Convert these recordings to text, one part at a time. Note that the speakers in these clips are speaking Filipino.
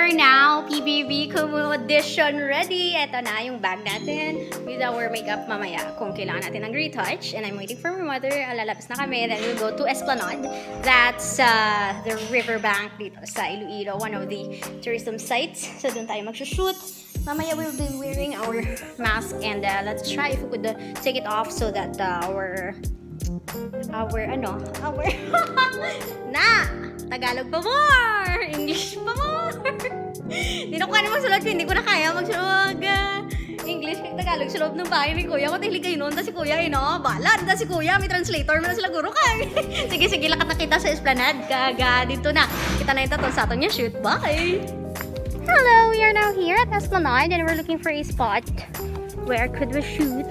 are now PBB Kumu Audition ready. Ito na yung bag natin with our makeup mamaya kung kailangan natin ng retouch. And I'm waiting for my mother. Lalabas na kami. Then we'll go to Esplanade. That's the riverbank dito sa Iloilo, one of the tourism sites. So doon tayo magsushoot. Mamaya we'll be wearing our mask and let's try if we could take it off so that our na! Tagalog pa more! English pa more! Hindi na ko kaya magsulat ko, hindi ko na kaya magsulat English kag Tagalog sa loob ng bahay ni Kuya. Kung tahili kayo noon, ta si Kuya, balan, ta si Kuya, may translator, may na sila guro kay. Sige, lakat na kita sa Esplanade, kaga dito na. Kita na yung tatong sa atong niya, shoot, bye! Hello, we are now here at Esplanade and we're looking for a spot. Where could we shoot?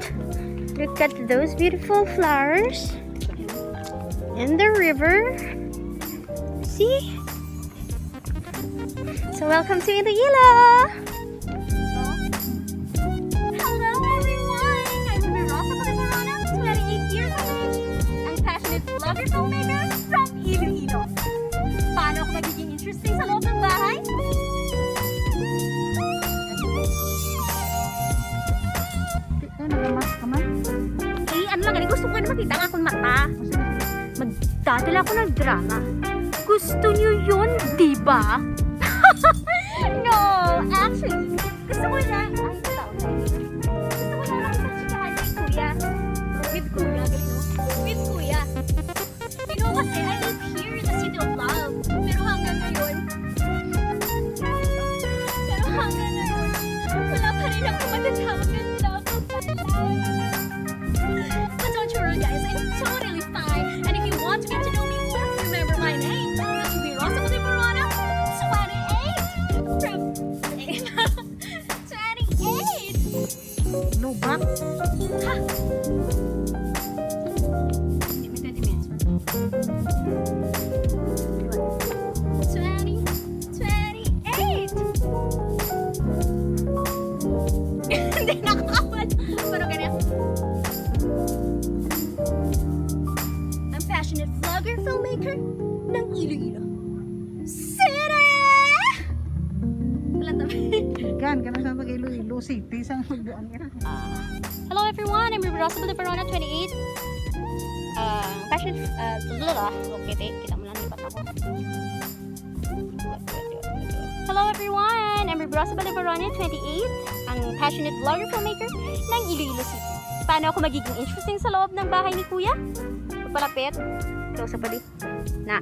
Look at those beautiful flowers in the river. See? So welcome to Iloilo. Hello everyone! I'm Rubeinspired, 28 years of age, and passionate vlogger filmmaker from Iloilo. Paano ako magiging interesting sa loob ng bahay? Nagamask ka man? Ano lang, gusto ko na makita ang akong mata. Magdadala ko ng drama. Gusto niyo yun, diba? No, actually, gusto ko lang, gusto ko lang makipagtsikahan kay Kuya. With Kuya, with Kuya. Kasi I live here in the city of love. Pero hanggang ngayon, wala pa rin ako matatawag ng love of my life. But don't you worry guys, I'm totally fine. And if you want to get to know me more, remember my name. That should be Rubeinspired, 28. No back? Ha! Give me 20 minutes. 28! Hindi nakakawal. Pero ganyan. I'm passionate vlogger, filmmaker ng Iloilo City! Wala tabi. Gan, ka na sa Iloilo City. Saan magdoon ka? Hello everyone, I'm Rubeinspired, 28. Passionate, okay, kita mo lang, lipat ako. Hello everyone, I'm Rubeinspired, 28. Ang passionate vlogger filmmaker ng Iloilo City. Paano ako magiging interesting sa loob ng bahay ni Kuya? Palapit. Close up ulit. Na.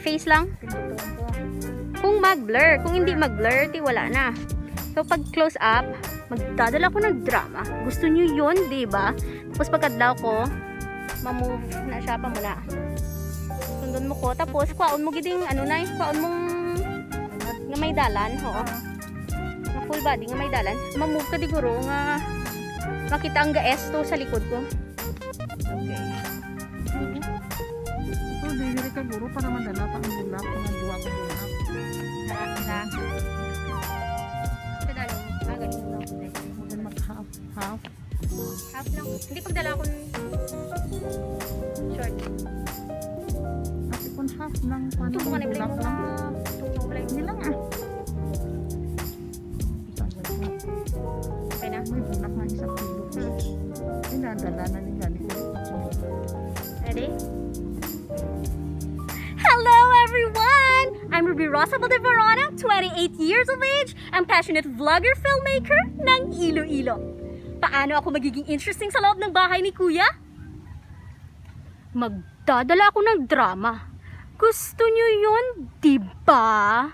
Face lang. Kung mag-blur. Kung hindi mag-blur, di wala na. So pag close up, magdadala ko ng drama. Gusto niyo yun, diba? Tapos pagkadlaw ko, ma-move na siya pa muna. Sundon mo ko. Tapos kwaon mo giding, kwaon mong nga may dalan. Oo. Nga full body nga may dalan. Ma-move ka diguro nga makita ang gaes to sa likod ko. Okay. So, dili ka guro para mandala pa ang bulak. Kung ang duwa ko bulak. Sa dalo. Galing mo. Magandang mag-half. Half. Half lang. Hindi pagdala ko short. Kasi kung half lang, paano Ito ko ang bulak lang? Hindi lang ah. Okay na. May bulak na 1 kilo. Dinadala na ni Gani. Ready? Hello everyone! I'm Rubeinspired, 28 years of age, and passionate vlogger filmmaker ng Iloilo. Paano ako magiging interesting sa loob ng bahay ni Kuya? Magdadala ako ng drama. Gusto niyo yun, diba?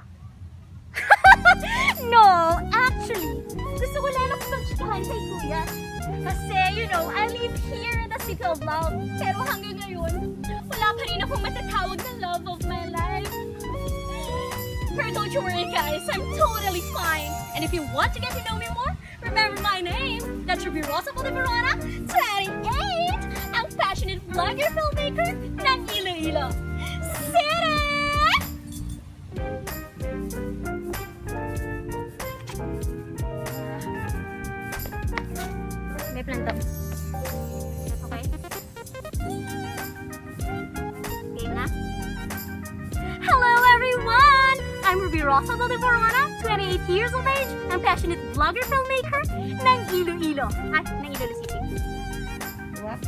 No, actually, gusto ko lang makipagtsikahan kay Kuya. Kasi, I live here in the city of love. Pero hanggang ngayon, wala pa rin akong matatawag na love of my life. Pero don't you worry guys, I'm totally fine. And if you want to get to know me more, remember my name. That should be Rubeinspired, 28. Ang passionate vlogger filmmaker ng Iloilo City! May plan to. Okay? Game na? Hello everyone! I'm Rubeinspired, Rosa Valdeverona, 28 years of age, ang passionate vlogger filmmaker ng Iloilo. Ng Iloilo City. What?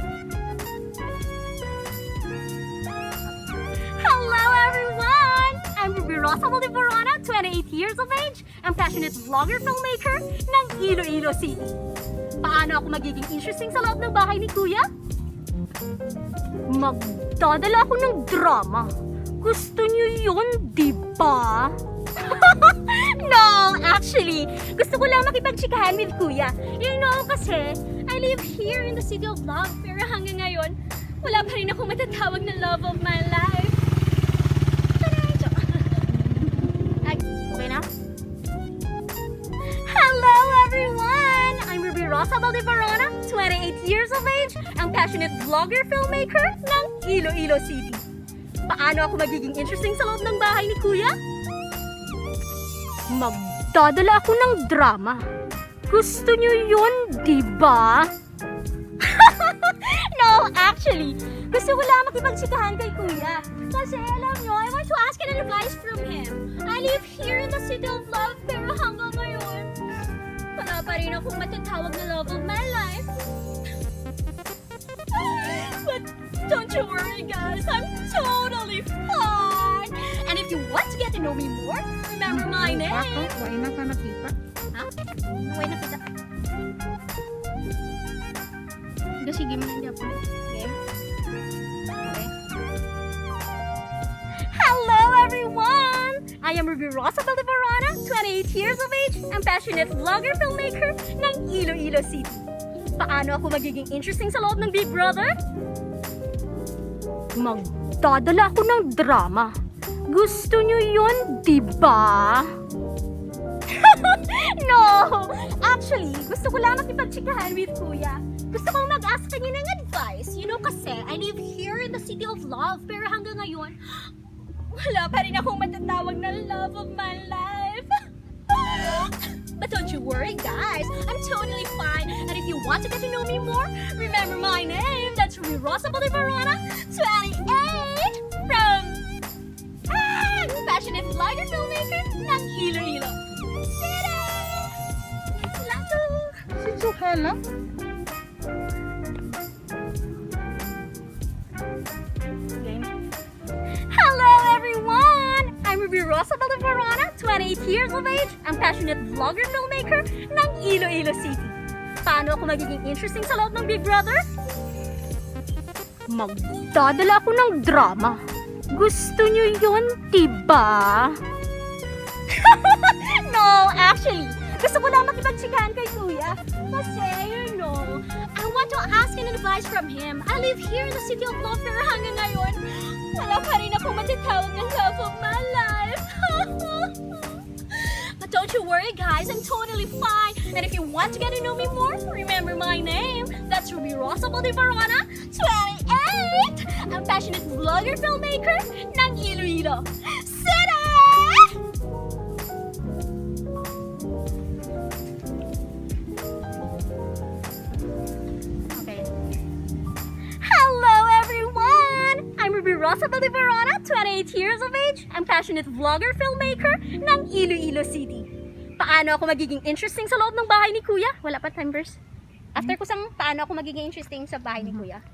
Hello everyone! I'm Pbb Rosa Valdeverona, 28 years of age, ang passionate vlogger filmmaker ng Iloilo City. Paano ako magiging interesting sa loob ng bahay ni Kuya? Magdadala ako ng drama. Gusto niyo yun, di ba? No, actually, gusto ko lang makipagtsikahan with Kuya. You know, kasi I live here in the city of love, pero hanggang ngayon, wala pa rin ako matatawag na love of my life. Okay na? Hello everyone! I'm Pbb Rosa Valdeverona, 28 years of age, ang passionate vlogger filmmaker ng Iloilo City. Paano ako magiging interesting sa loob ng bahay ni Kuya? Magdadala ako ng drama. Gusto niyo yun, di ba? No, actually, gusto ko lang makipagtsikahan kay Kuya. Kasi alam nyo, I want to ask an advice from him. I live here in the city of love, pero hanggang ngayon, wala pa rin akong matatawag na love of my life. But don't you worry guys, I'm totally fine. And if you want to get to know me more, remember my name. Why na ka nakita? Ha? Why nakita? Sige mo hindi ako. Game? Okay. Hello everyone! I am Pbb Rosa Valdeverona, 28 years of age, and passionate vlogger filmmaker ng Iloilo City. Paano ako magiging interesting sa loob ng Big Brother? Magdadala ako ng drama. Gusto niyo yun, di ba? No! Actually, gusto ko lang makipagtsikahan with Kuya. Gusto kong mag-ask kanya ng advice. You know kasi, I live here in the city of love, pero hanggang ngayon, wala pa rin akong matatawag na love of my life. But don't you worry guys, I'm totally fine. And if you want to get to know me more, remember my name. That's Pbb Rosa Valdeverona, 28, from passionate vlogger filmmaker ng Iloilo City. Lato! Si Suhela? Hello everyone! I'm Pbb Rosa Valdeverona, 28 years of age, ang passionate vlogger filmmaker ng Iloilo City. Paano ako magiging interesting sa loob ng Big Brother? Magdadala ako ng drama. Gusto niyo yun, diba? No, actually, gusto ko lang makipagtsikahan kay Kuya. Kasi, you know, I want to ask an advice from him. I live here in the city of love, pero hanggang ngayon, wala pa rin akong matatawag ng love of my life. But don't you worry guys, I'm totally fine. And if you want to get to know me more, remember my name. That's Pbb Rosa Valdeverona, 28, ang passionate vlogger filmmaker ng Iloilo City! Okay. Hello everyone! I'm Pbb Rosa Valdeverona, 28 years of age, ang passionate vlogger filmmaker ng Iloilo City. Paano ako magiging interesting sa loob ng bahay ni Kuya? Wala pa time verse. After ko sang paano ako magiging interesting sa bahay ni Kuya.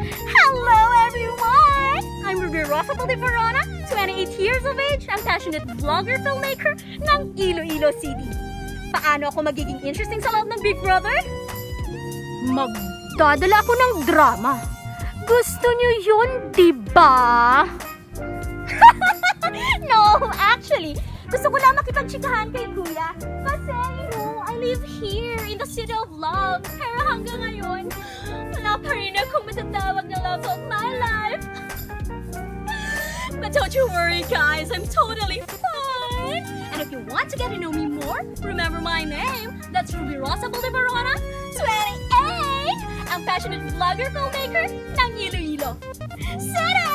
Hello everyone! I'm Pbb Rosa Valdeverona, 28 years of age, ang passionate vlogger filmmaker ng Iloilo City. Paano ako magiging interesting sa loob ng Big Brother? Magdadala ako ng drama. Gusto niyo yun, di ba? No, actually, gusto ko lang makipagtsikahan kay Kuya. Kasi, you know, I live here in the city of love. Pero hanggang ngayon, wala pa rin akong matatawag na love of my life. But don't you worry guys, I'm totally fine. And if you want to get to know me more, remember my name. That's Pbb Rosa Valdeverona, 28, ang passionate vlogger filmmaker ng Iloilo City!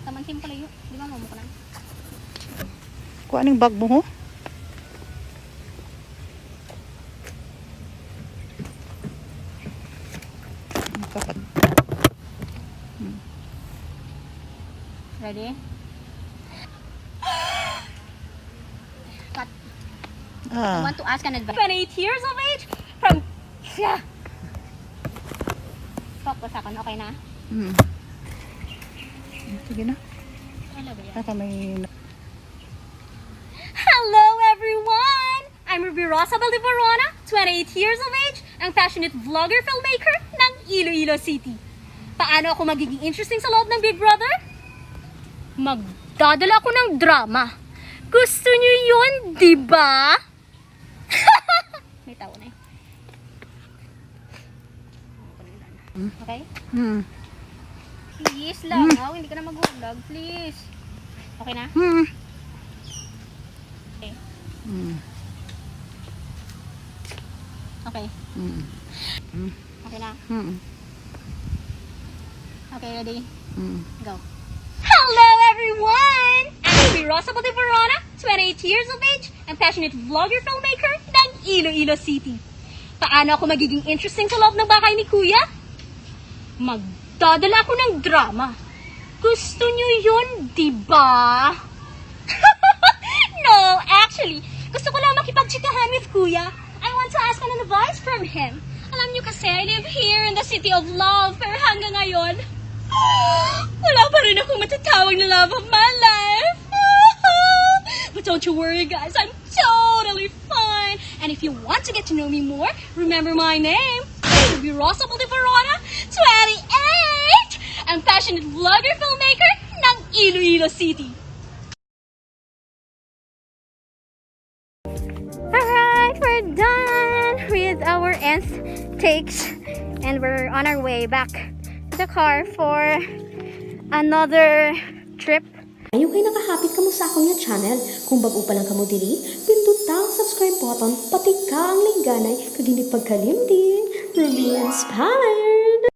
Tamansin pala yun. Di ba mo ko lang? Kuha ning bag mo ho? Ready? Cut. I want to ask an advice. 28 years of age? From... Yeah. Focus ako, okay na? Sige na. Ano ba yan? Baka may... Hello everyone! I'm Rubeinspired, 28 years of age, ang passionate vlogger filmmaker ng Iloilo City. Paano ako magiging interesting sa loob ng Big Brother? Magdadala ako ng drama. Gusto niyo yun, di ba? May tawa na eh. Okay? Please lang, hindi ka na mag-vlog, please. Okay na? Okay. Okay. Okay na? Okay, ready? Go. Hello everyone! I'm Rubeinspired, 28 years of age, and passionate vlogger filmmaker ng Iloilo City. Paano ako magiging interesting sa loob ng bahay ni Kuya? Magdadala ako ng drama. Gusto niyo yun, di ba? No, actually, gusto ko lang makipagtsikahan with Kuya. I want to ask an advice from him. Alam niyo kasi, I live here in the city of love, pero hanggang ngayon, wala pa rin akong matatawag na love of my life. But don't you worry, guys, I'm totally fine. And if you want to get to know me more, remember my name. Pbb Kumu 28, ang passionate vlogger filmmaker ng Iloilo City. Alright, we're done with our nth takes and we're on our way back to the car for another trip. Ayaw kayo nakahapit kamo sa akong channel. Kung bago pa lang kamo diri, pindutang subscribe button, pati ka ang lingganay, kag hindi pagkalimtin. Rubeinspired!